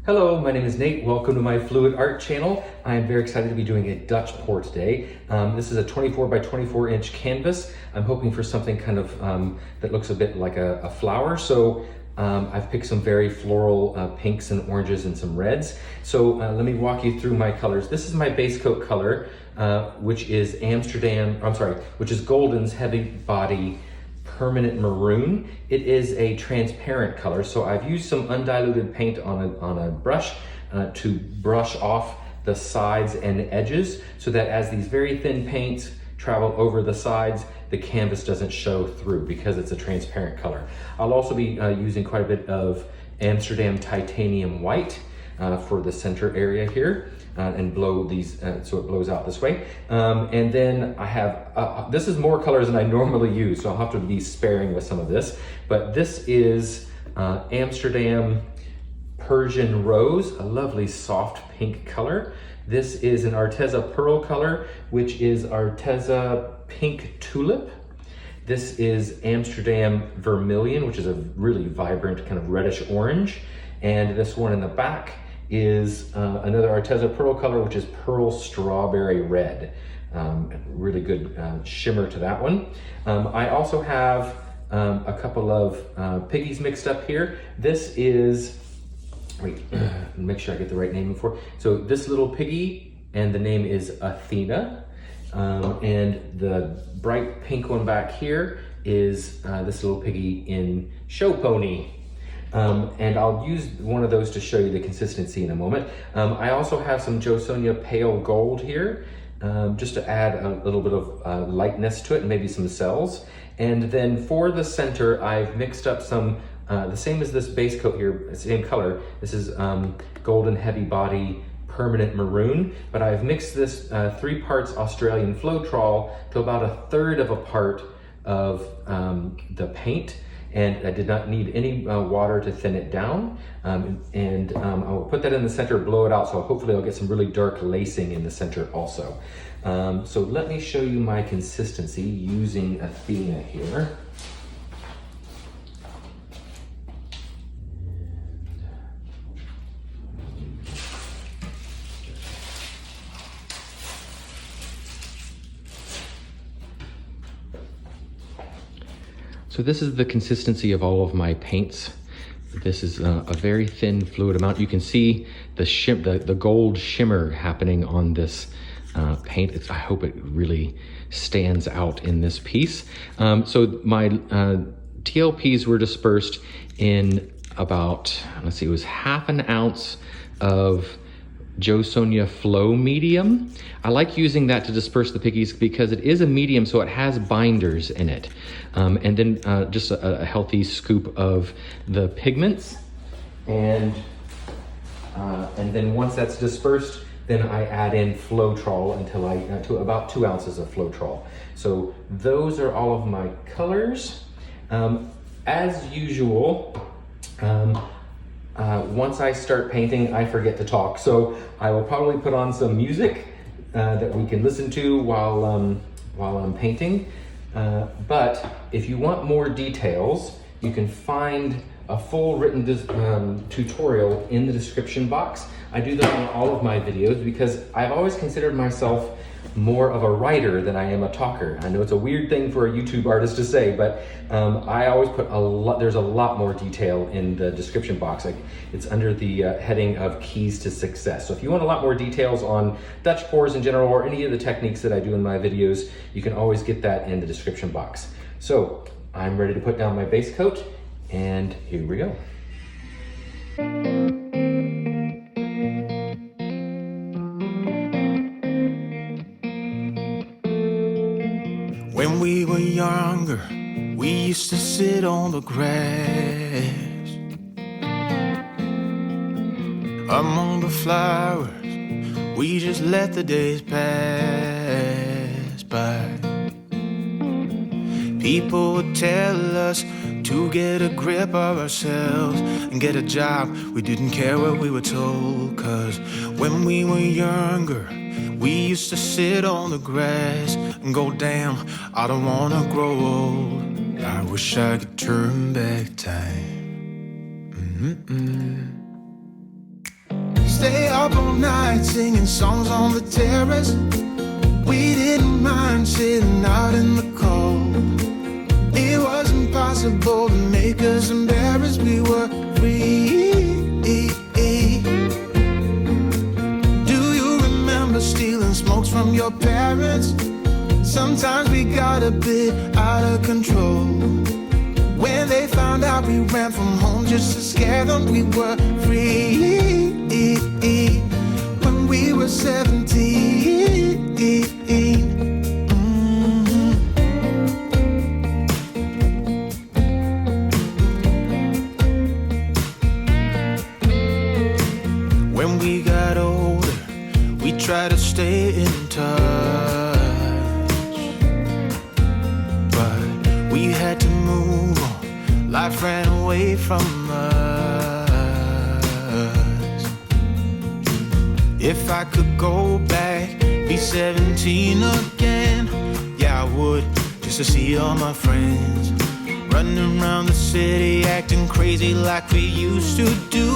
Hello, my name is Nate. Welcome to my Fluid Art channel. I am very excited to be doing a Dutch pour today. This is a 24 by 24 inch canvas. I'm hoping for something kind of that looks a bit like a flower. So I've picked some very floral pinks and oranges and some reds. So let me walk you through my colors. This is my base coat color, which is Golden's Heavy Body Permanent Maroon. It is a transparent color, so I've used some undiluted paint on a brush to brush off the sides and edges so that as these very thin paints travel over the sides, the canvas doesn't show through because it's a transparent color. I'll also be using quite a bit of Amsterdam Titanium White for the center area here. And blow these so it blows out this way. And then I have, this is more colors than I normally use, so I'll have to be sparing with some of this. But this is Amsterdam Persian Rose, a lovely soft pink color. This is an Arteza Pearl color, which is Arteza Pink Tulip. This is Amsterdam Vermilion, which is a really vibrant kind of reddish orange. And this one in the back is another Arteza Pearl color, which is Pearl Strawberry Red. Really good shimmer to that one. I also have a couple of piggies mixed up here. This is, wait, make sure I get the right name for. So this little piggy, and the name is Athena. And the bright pink one back here is this little piggy in Show Pony. And I'll use one of those to show you the consistency in a moment. I also have some Josonia Pale Gold here, just to add a little bit of lightness to it and maybe some cells. And then for the center, I've mixed up some, the same as this base coat here, same color. This is Golden Heavy Body Permanent Maroon, but I've mixed this 3 parts Australian Floetrol to about 1/3 of a part of the paint. And I did not need any water to thin it down. I will put that in the center, blow it out, so hopefully I'll get some really dark lacing in the center also. So let me show you my consistency using Athena here. So this is the consistency of all of my paints. This is a very thin fluid amount. You can see the gold shimmer happening on this paint. I hope it really stands out in this piece. So my TLPs were dispersed in about, let's see, it was 1/2 ounce of Josonia Flow medium. I like using that to disperse the piggies because it is a medium, so it has binders in it. And then just a healthy scoop of the pigments. And then once that's dispersed, then I add in Floetrol until to about 2 ounces of Floetrol. So those are all of my colors. As usual, once I start painting, I forget to talk. So I will probably put on some music that we can listen to while I'm painting. But if you want more details, you can find a full written tutorial in the description box. I do that on all of my videos because I've always considered myself more of a writer than I am a talker. I know it's a weird thing for a YouTube artist to say, but I always put there's a lot more detail in the description box. It's under the heading of Keys to Success. So if you want a lot more details on Dutch pours in general or any of the techniques that I do in my videos, you can always get that in the description box. So I'm ready to put down my base coat, and here we go. When we were younger, we used to sit on the grass among the flowers. We just let the days pass by. People would tell us to get a grip of ourselves and get a job. We didn't care what we were told, 'cause when we were younger, we used to sit on the grass and go, damn, I don't wanna grow old. I wish I could turn back time. Stay up all night singing songs on the terrace. We didn't mind sitting out in the cold. It wasn't possible to make us embarrassed. We were free. Do you remember stealing smokes from your parents? Sometimes we got a bit out of control. When they found out we ran from home just to scare them, we were free. When we were 17. When we got older, we tried to stay in touch, but we had to move on. Life ran away from us. If I could go back, be 17 again, yeah, I would, just to see all my friends running around the city, acting crazy like we used to do.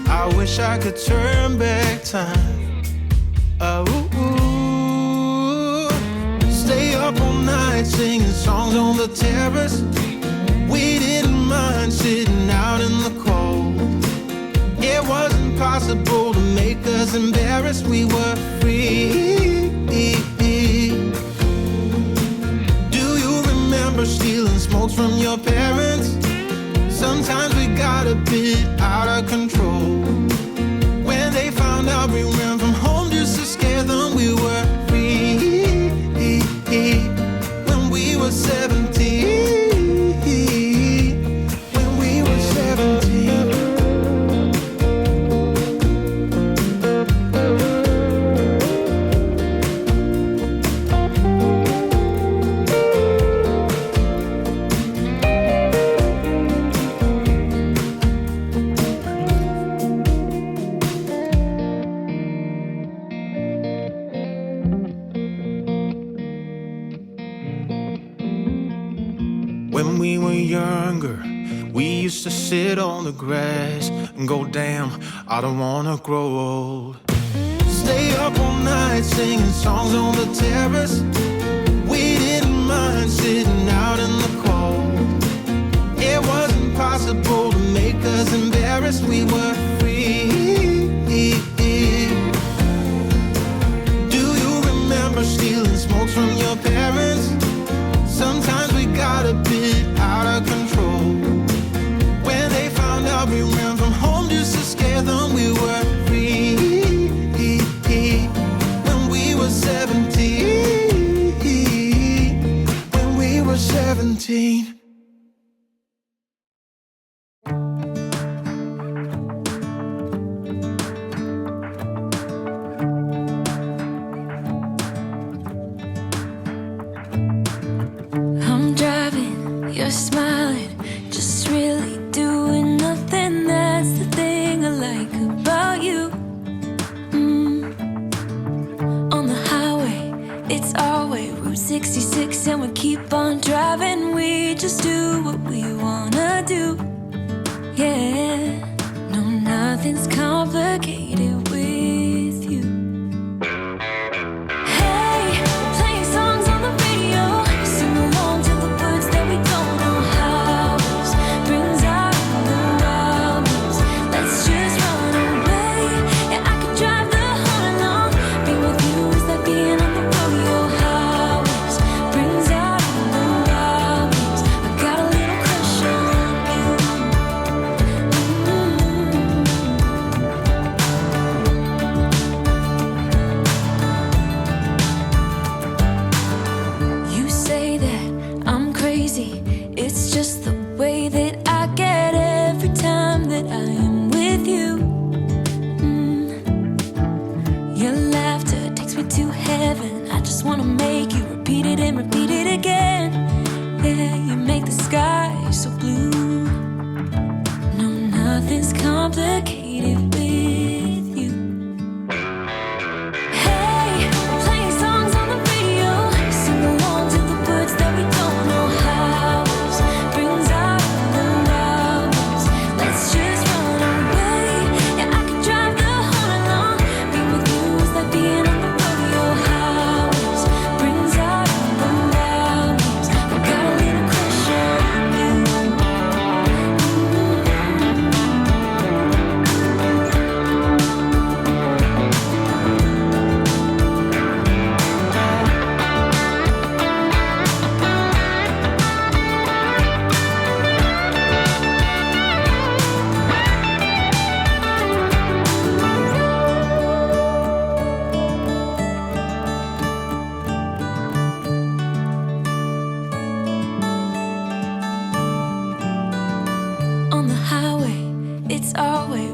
I wish I could turn back time. Stay up all night singing songs on the terrace. We didn't mind sitting out in the cold. It wasn't possible to make us embarrassed. We were free. Do you remember stealing smokes from your parents? Sometimes we got a bit out of control. When they found out we ran from home just to scare them, we were free. When we were 17. When we were 17. When we were younger, we used to sit on the grass and go, damn, I don't wanna grow old. Stay up all night singing songs on the terrace. We didn't mind sitting out in the cold. It wasn't possible to make us embarrassed. We were free. Do you remember stealing smokes from your parents? Sometimes we got a bit out of control. When they found out we ran from home just to scare them, we were free. When we were 17. When we were 17. You're smiling, just really doing nothing. That's the thing I like about you. On the highway, it's our way, Route 66, and we keep on driving. We just do what we wanna do. Yeah, no, nothing's complicated with you. Complicated with you. Hey, playing songs on the radio, sing along to the words that we don't know how. Brings out the hours. Let's just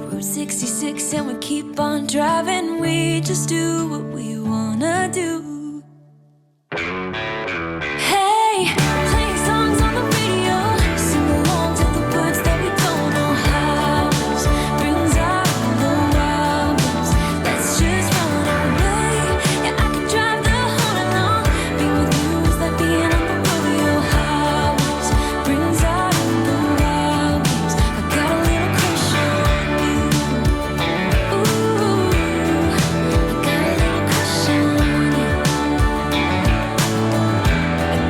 Route 66 and we keep on driving. We just do what we wanna do. Hey, playing songs on the radio, sing along to the words that we don't know how. Brings out the wildness. Let's just run away. Yeah, I could drive the whole night long. Being with you is like being on the rodeo highways. Brings out the wildness. I got a little crush on you. Ooh, I got a little crush on you. I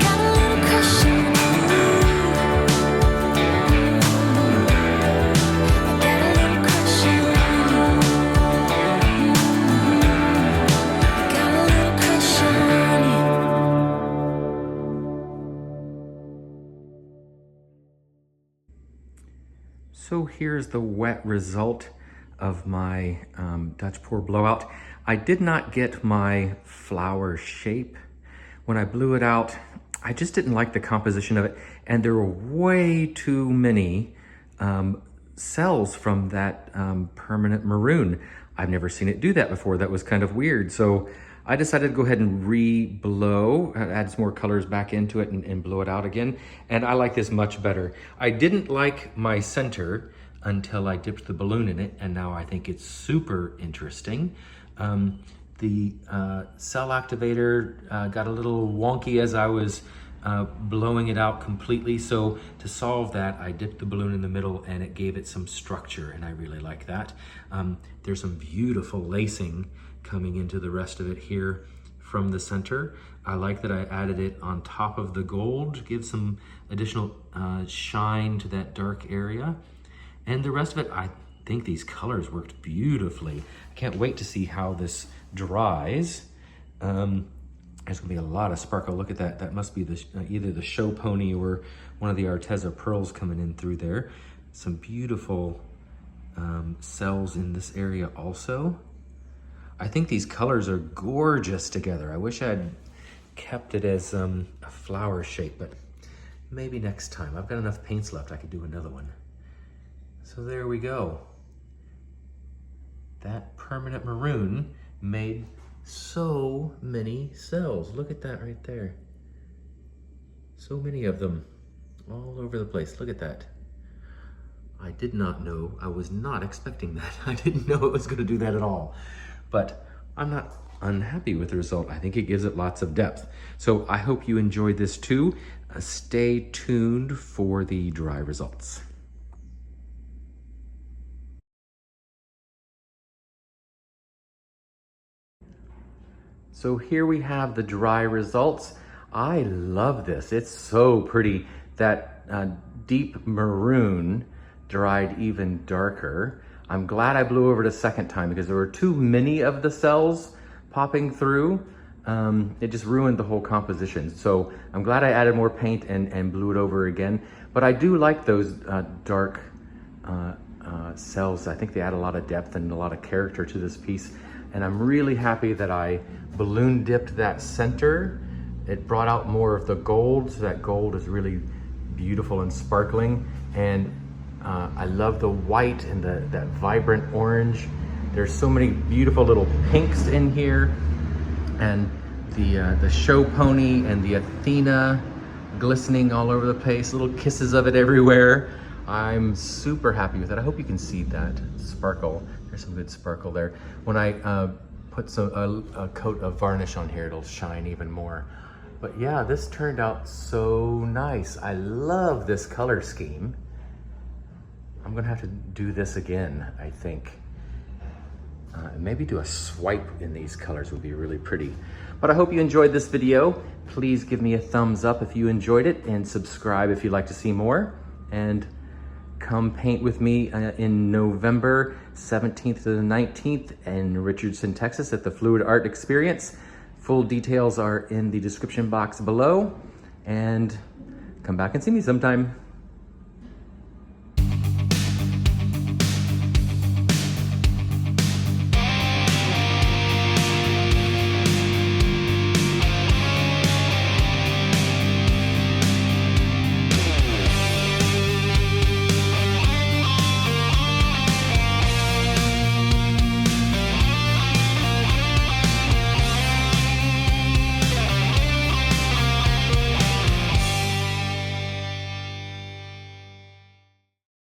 got a little crush on you. I got a little crush on you. I got a little crush on you. So here's the wet result of my Dutch pour blowout. I did not get my flower shape. When I blew it out, I just didn't like the composition of it, and there were way too many cells from that permanent maroon. I've never seen it do that before. That was kind of weird. So I decided to go ahead and re-blow, add some more colors back into it and blow it out again. And I like this much better. I didn't like my center until I dipped the balloon in it, and now I think it's super interesting. The cell activator got a little wonky as I was blowing it out completely. So to solve that, I dipped the balloon in the middle and it gave it some structure, and I really like that. There's some beautiful lacing coming into the rest of it here from the center. I like that I added it on top of the gold to give some additional shine to that dark area. And the rest of it, I think these colors worked beautifully. I can't wait to see how this dries. There's gonna be a lot of sparkle. Look at that. That must be the either the show pony or one of the Arteza pearls coming in through there. Some beautiful cells in this area also. I think these colors are gorgeous together. I wish I'd kept it as a flower shape, but maybe next time. I've got enough paints left, I could do another one. So there we go. That permanent maroon made so many cells. Look at that right there. So many of them all over the place. Look at that. I did not know, I was not expecting that. I didn't know it was gonna do that at all. But I'm not unhappy with the result. I think it gives it lots of depth. So I hope you enjoyed this too. Stay tuned for the dry results. So here we have the dry results. I love this. It's so pretty. That deep maroon dried even darker. I'm glad I blew over it a second time because there were too many of the cells popping through. It just ruined the whole composition. So I'm glad I added more paint and blew it over again. But I do like those dark cells. I think they add a lot of depth and a lot of character to this piece. And I'm really happy that I balloon dipped that center. It brought out more of the gold, so that gold is really beautiful and sparkling. And I love the white and that vibrant orange. There's so many beautiful little pinks in here. And the show pony and the Athena glistening all over the place, little kisses of it everywhere. I'm super happy with it. I hope you can see that sparkle. There's some good sparkle there. When I put a coat of varnish on here, it'll shine even more. But yeah, this turned out so nice. I love this color scheme. I'm gonna have to do this again, I think. Maybe do a swipe in these colors would be really pretty. But I hope you enjoyed this video. Please give me a thumbs up if you enjoyed it, and subscribe if you'd like to see more. And come paint with me in November 17th to the 19th in Richardson, Texas at the Fluid Art Experience. Full details are in the description box below. And come back and see me sometime.